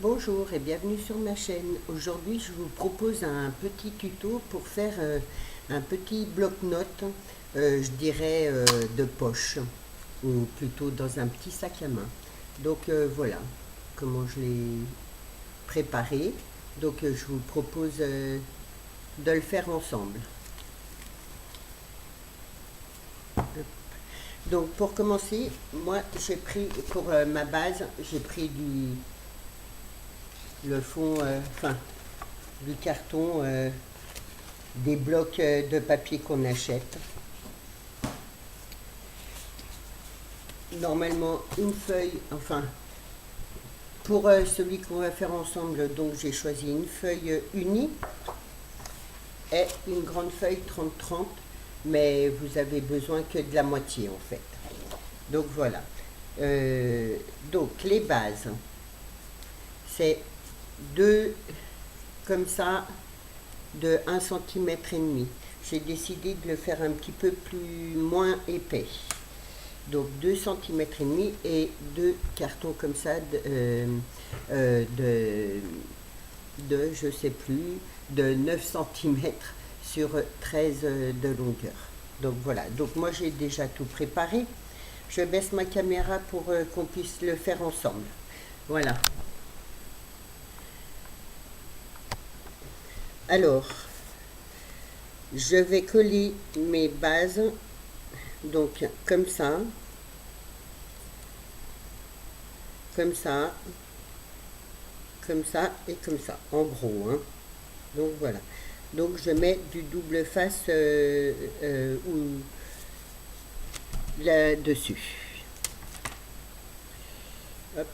Bonjour et bienvenue sur ma chaîne. Aujourd'hui, je vous propose un petit tuto pour faire un petit bloc-notes, je dirais de poche, ou plutôt dans un petit sac à main. Donc voilà comment je l'ai préparé. Donc je vous propose de le faire ensemble. Donc pour commencer, moi j'ai pris pour ma base, j'ai pris le fond, enfin du carton, des blocs de papier qu'on achète. Normalement une feuille, enfin pour celui qu'on va faire ensemble, donc j'ai choisi une feuille unie et une grande feuille 30-30, mais vous avez besoin que de la moitié en fait. Donc voilà. Donc les bases, c'est deux comme ça de 1,5 cm. J'ai décidé de le faire un petit peu moins épais. Donc 2,5 cm et deux cartons comme ça je sais plus, de 9 cm sur 13 de longueur. Donc voilà, donc moi j'ai déjà tout préparé. Je baisse ma caméra pour qu'on puisse le faire ensemble. Voilà. Alors, je vais coller mes bases, donc comme ça, comme ça, comme ça et comme ça, en gros. Hein. Donc voilà. Donc je mets du double face là-dessus. Hop.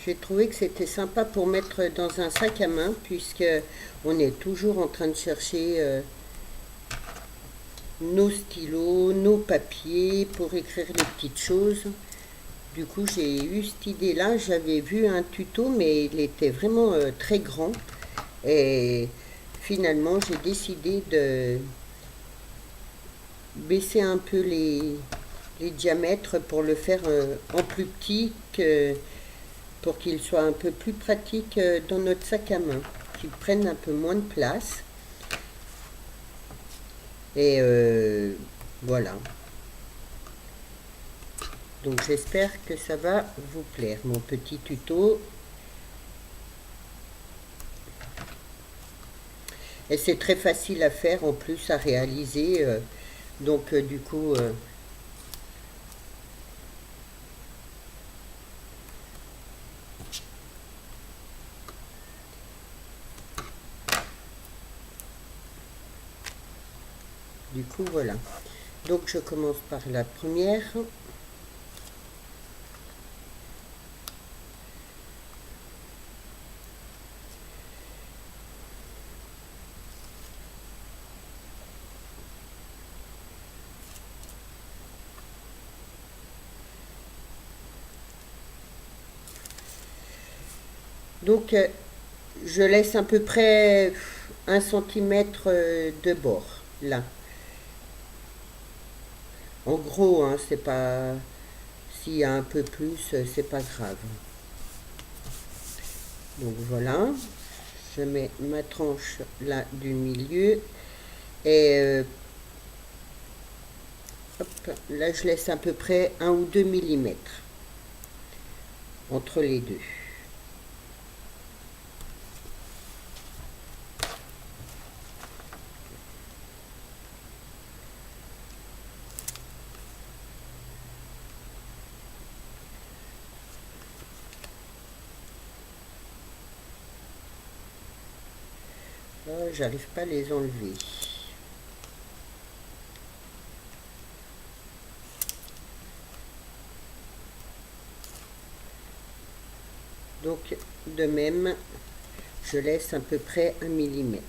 J'ai trouvé que c'était sympa pour mettre dans un sac à main, puisque on est toujours en train de chercher nos stylos, nos papiers pour écrire les petites choses. Du coup, j'ai eu cette idée-là. J'avais vu un tuto, mais il était vraiment très grand. Et finalement, j'ai décidé de baisser un peu les diamètres pour le faire en plus petit, pour qu'il soit un peu plus pratique dans notre sac à main, qu'il prenne un peu moins de place. Et voilà. Donc j'espère que ça va vous plaire, mon petit tuto. Et c'est très facile à faire, en plus à réaliser. Donc du coup... Du coup, voilà. Donc, je commence par la première. Donc, je laisse à peu près 1 cm de bord, là. En gros, hein, c'est pas... S'il y a un peu plus, c'est pas grave. Donc voilà, je mets ma tranche là du milieu et hop, là je laisse à peu près 1 ou 2 mm entre les deux. J'arrive pas à les enlever. Donc de même, je laisse à peu près 1 mm.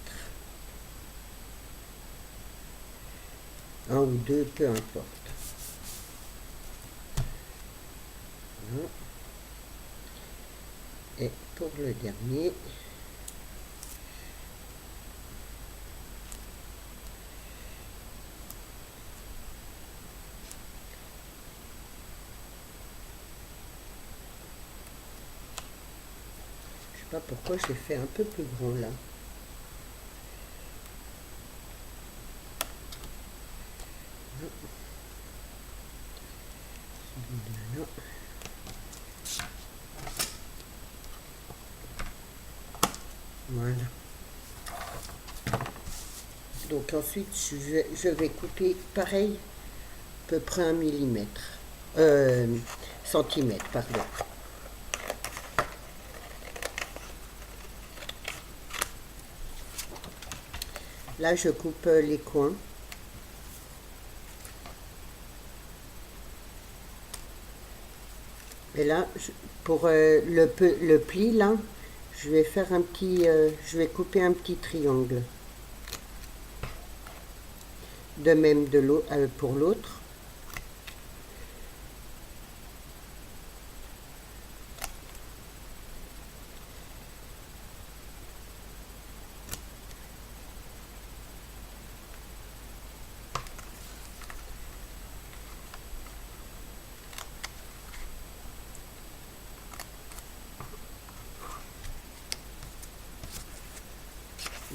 Un ou deux, peu importe. Voilà. Et pour le dernier, je sais pas pourquoi j'ai fait un peu plus grand là. Celui-là, là. Voilà. Donc ensuite, je vais couper pareil, à peu près 1 millimètre. Centimètre, pardon. Là, je coupe les coins. Et là, pour le pli, là, je vais faire un petit, je vais couper un petit triangle. De même pour l'autre.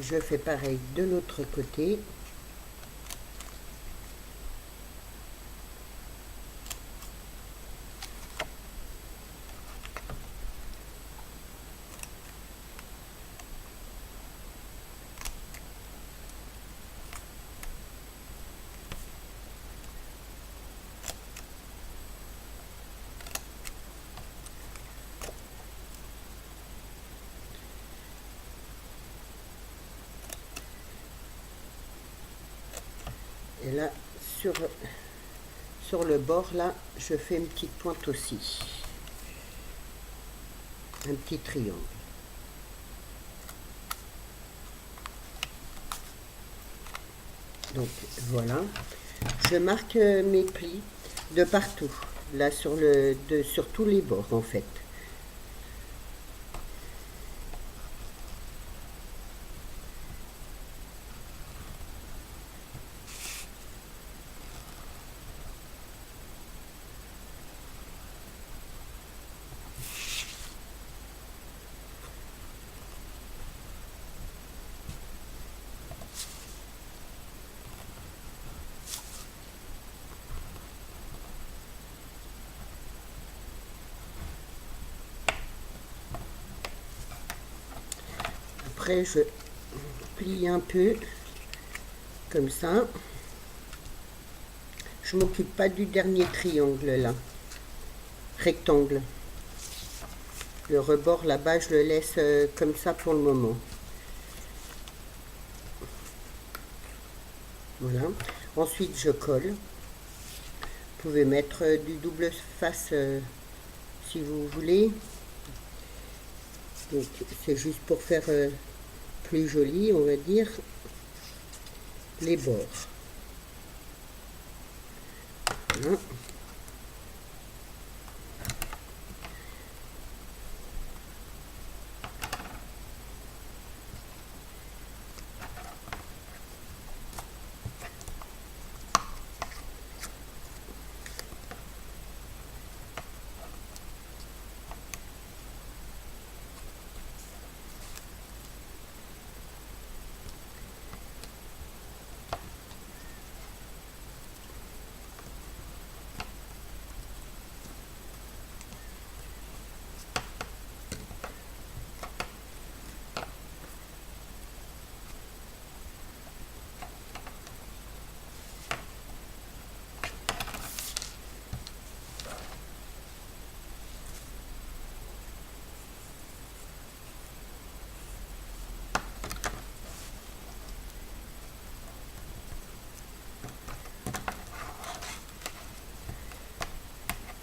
Je fais pareil de l'autre côté. Et là, sur le bord, là, je fais une petite pointe aussi. Un petit triangle. Donc, voilà. Je marque mes plis de partout. Là, sur tous les bords, en fait. Après, je plie un peu, comme ça. Je m'occupe pas du dernier triangle, là. Rectangle. Le rebord, là-bas, je le laisse comme ça pour le moment. Voilà. Ensuite, je colle. Vous pouvez mettre du double face si vous voulez. Donc, c'est juste pour faire plus joli, on va dire, les bords. Voilà.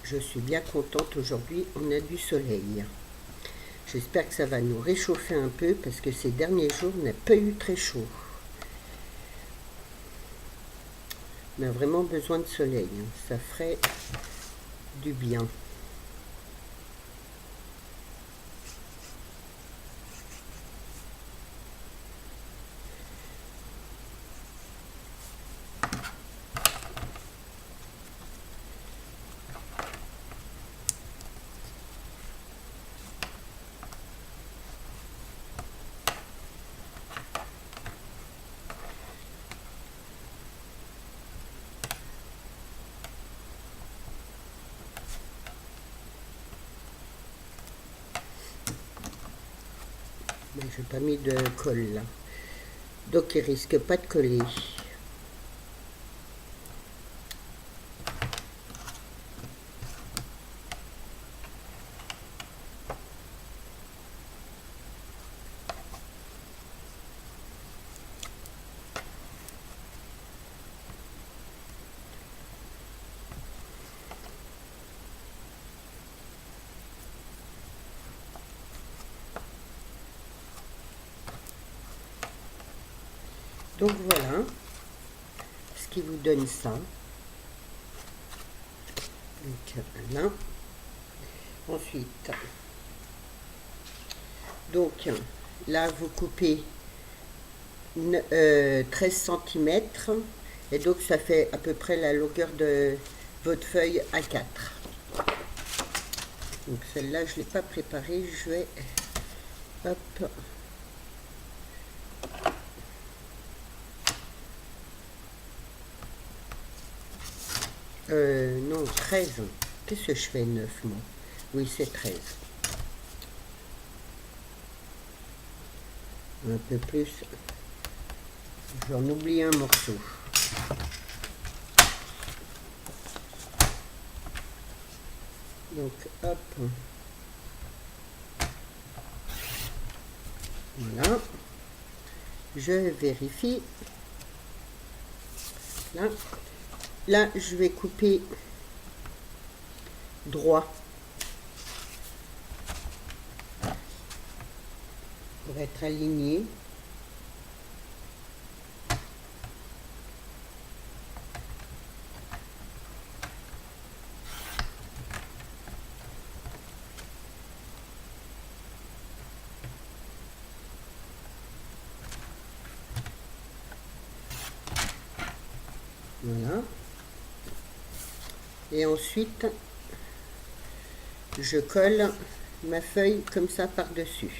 Je suis bien contente, aujourd'hui on a du soleil. J'espère que ça va nous réchauffer un peu parce que ces derniers jours on n'a pas eu très chaud. On a vraiment besoin de soleil, ça ferait du bien. j'ai pas mis de colle là. Donc il risque pas de coller. Donc voilà ce qui vous donne ça. Donc voilà. Ensuite, donc là vous coupez 13 cm et donc ça fait à peu près la longueur de votre feuille A4. Donc celle-là je ne l'ai pas préparée, je vais hop. Non, 13. Qu'est-ce que je fais 9 moi? Oui, c'est 13. Un peu plus. J'en oublie un morceau. Donc, hop. Voilà. Je vérifie. Là. Là, je vais couper droit pour être aligné. Voilà. Et ensuite, je colle ma feuille comme ça par-dessus.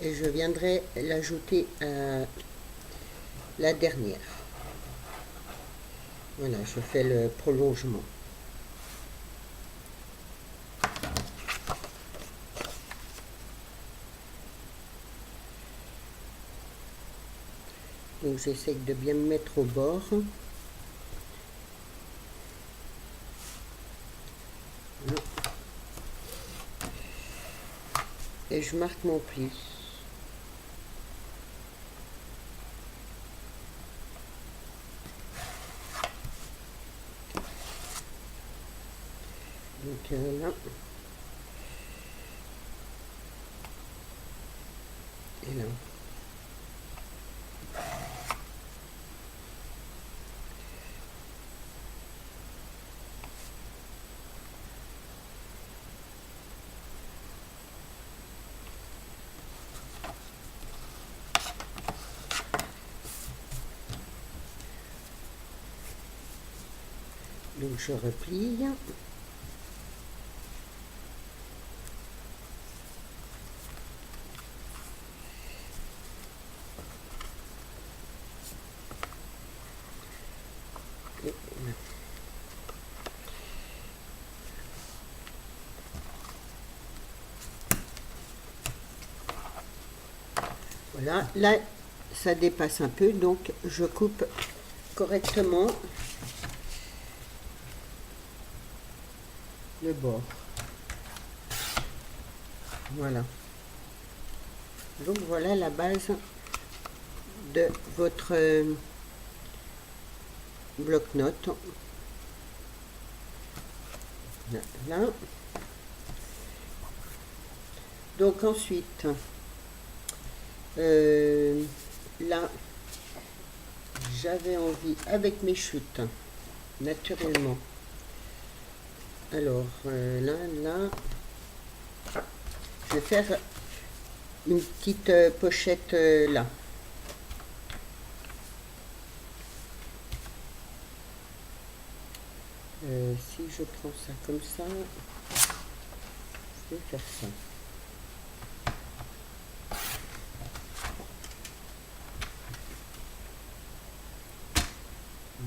Et je viendrai l'ajouter à la dernière. Voilà, je fais le prolongement. Donc j'essaie de bien me mettre au bord. Voilà. Et je marque mon pli. Donc là. Et là. Donc je replie. Voilà, là ça dépasse un peu, donc je coupe correctement le bord. Voilà. Donc voilà la base de votre bloc-notes. Là. Donc ensuite, là, j'avais envie, avec mes chutes, naturellement. Alors, là, je vais faire une petite pochette là. si je prends ça comme ça, je vais faire ça.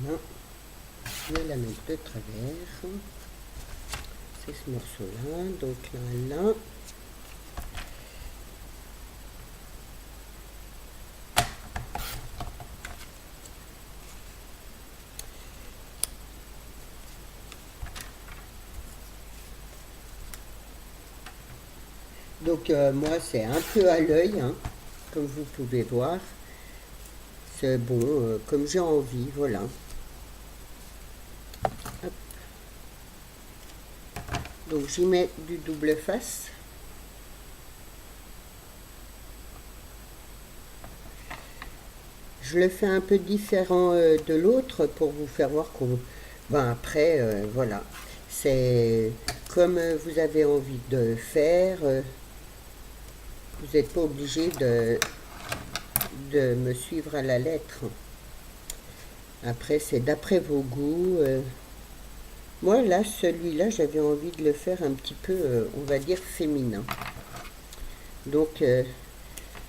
Non, je vais la mettre de travers. C'est ce morceau-là, donc là. Donc moi c'est un peu à l'œil, hein, comme vous pouvez voir. C'est bon, comme j'ai envie, voilà. Hop. Donc j'y mets du double face. Je le fais un peu différent de l'autre pour vous faire voir qu'on... Ben après, voilà. C'est comme vous avez envie de faire. Vous n'êtes pas obligé de me suivre à la lettre. Après, c'est d'après vos goûts. Moi, là, celui-là, j'avais envie de le faire un petit peu, on va dire, féminin. Donc,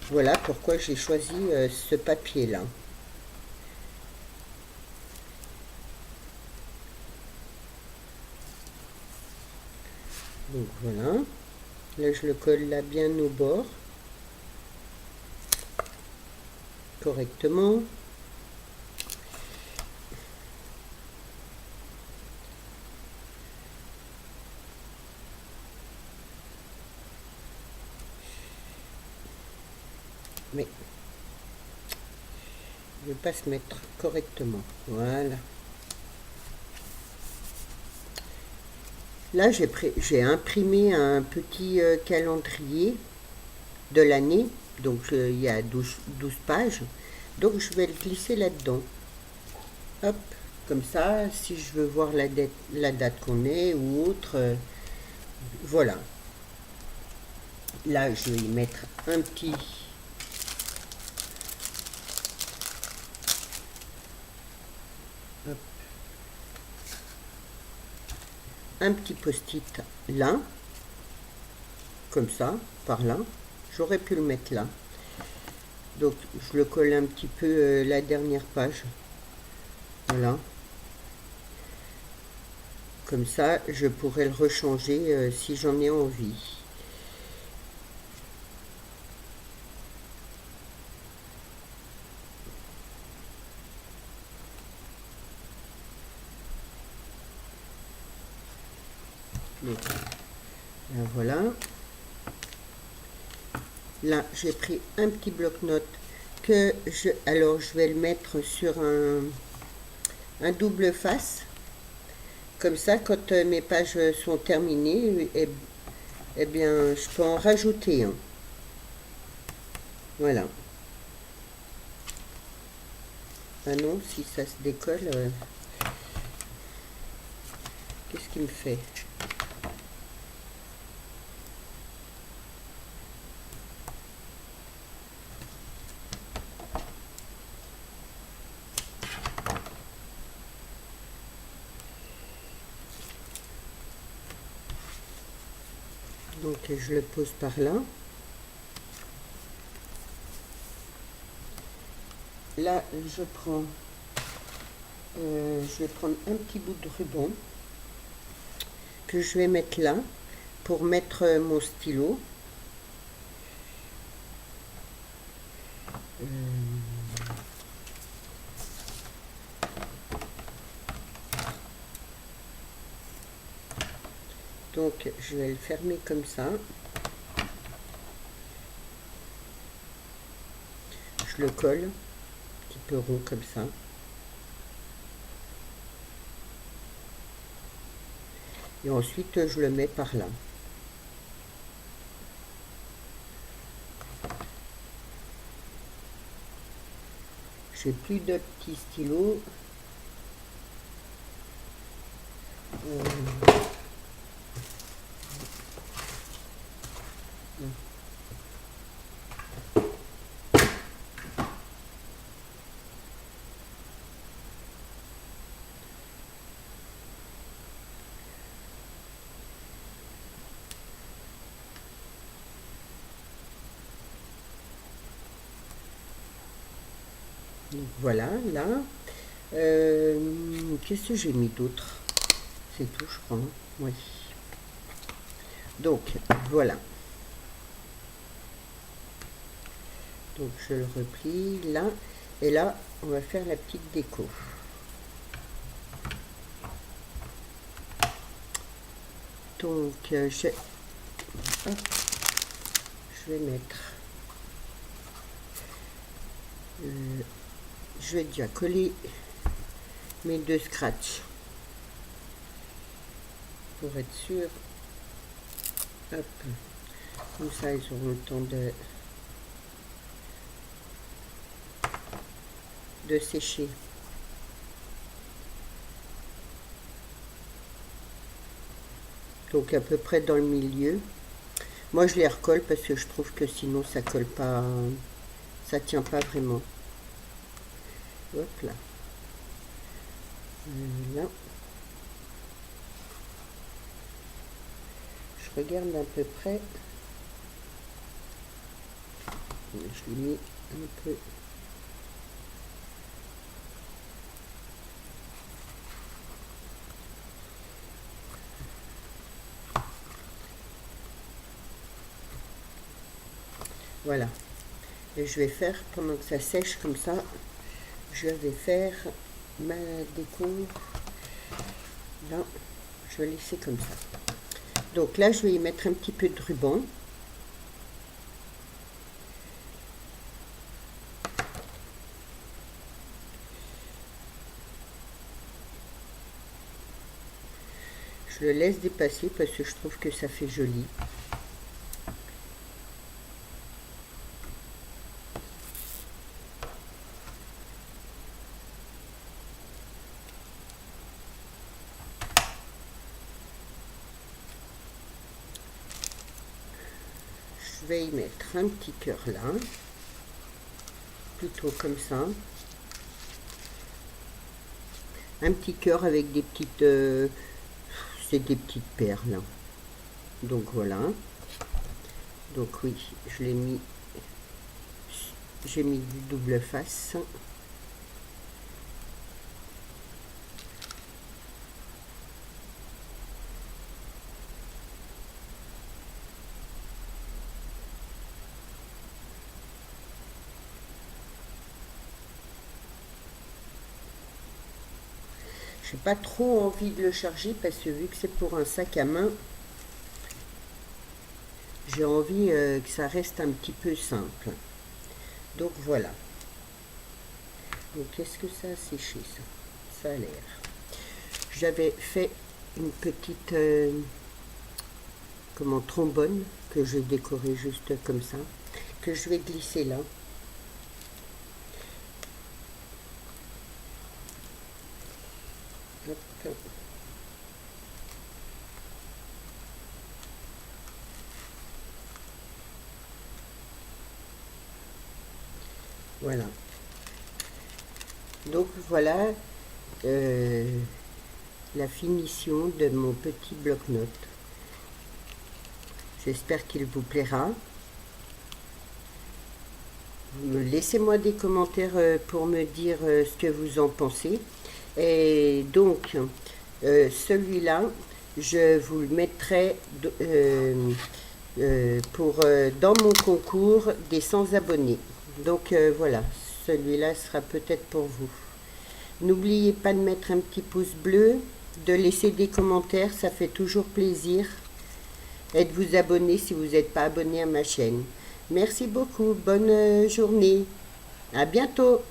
voilà pourquoi j'ai choisi ce papier-là. Donc, voilà. Là, je le colle là bien au bord. Correctement. Mais il ne veut pas se mettre correctement. Voilà. Là, j'ai imprimé un petit calendrier de l'année. Donc, il y a 12 pages. Donc, je vais le glisser là-dedans. Hop, comme ça, si je veux voir la date qu'on est ou autre, voilà. Là, je vais y mettre un petit... Hop. Un petit post-it là, comme ça, par là. J'aurais pu le mettre là. Donc, je le colle un petit peu la dernière page. Voilà. Comme ça, je pourrais le rechanger si j'en ai envie. Donc, là, voilà. Là, j'ai pris un petit bloc-notes que alors je vais le mettre sur un double face. Comme ça, quand mes pages sont terminées, eh bien, je peux en rajouter un. Voilà. Ah non, si ça se décolle, qu'est-ce qu'il me fait? Donc, je le pose par là. Là, je vais prendre un petit bout de ruban que je vais mettre là pour mettre mon stylo. Donc, je vais le fermer comme ça. Je le colle, un petit peu rond comme ça. Et ensuite, je le mets par là. J'ai plus de petits stylos. Donc voilà, là. Qu'est-ce que j'ai mis d'autre? C'est tout, je crois. Oui. Donc, voilà. Donc, je le replie là. Et là, on va faire la petite déco. Donc, je vais mettre... je vais déjà coller mes deux scratchs pour être sûr. Hop. Comme ça, ils auront le temps de sécher. Donc à peu près dans le milieu. Moi je les recolle parce que je trouve que sinon ça colle pas, ça tient pas vraiment. Hop là. Voilà. Je regarde à peu près. Je l'ai mis un peu. Voilà. Et je vais faire, pendant que ça sèche comme ça, je vais faire ma déco. Là, je vais laisser comme ça. Donc là, je vais y mettre un petit peu de ruban. Je le laisse dépasser parce que je trouve que ça fait joli. Je vais y mettre un petit cœur là, plutôt comme ça. Un petit cœur avec des petites... c'est des petites perles. Donc voilà. Donc oui, je l'ai mis... J'ai mis du double face. J'ai pas trop envie de le charger parce que vu que c'est pour un sac à main, j'ai envie que ça reste un petit peu simple. Donc voilà. Donc qu'est-ce que ça a séché ça? Ça a l'air. J'avais fait une petite comment, trombone que j'ai décoré juste comme ça, que je vais glisser là. Hop. Voilà. Donc voilà la finition de mon petit bloc-notes. J'espère qu'il vous plaira. Laissez-moi des commentaires pour me dire ce que vous en pensez. Et donc, celui-là, je vous le mettrai dans mon concours des 100 abonnés. Donc voilà, celui-là sera peut-être pour vous. N'oubliez pas de mettre un petit pouce bleu, de laisser des commentaires, ça fait toujours plaisir. Et de vous abonner si vous n'êtes pas abonné à ma chaîne. Merci beaucoup, bonne journée, à bientôt.